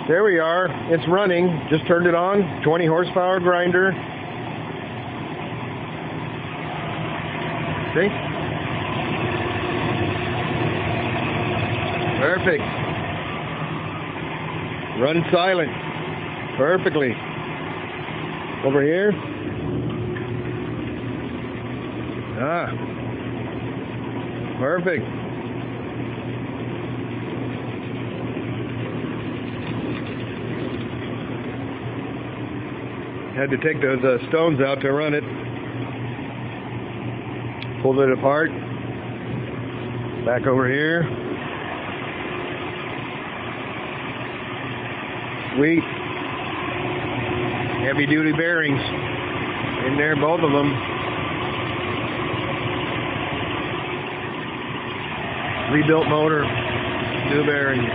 There we are. It's running. Just turned it on. 20 horsepower grinder. See? Perfect. Run silent. Perfectly. Over here. Ah. Perfect. Had to take those stones out to run it. Pulled it apart. Back over here. Sweet. Heavy duty bearings. In there, both of them. Rebuilt motor. New bearings.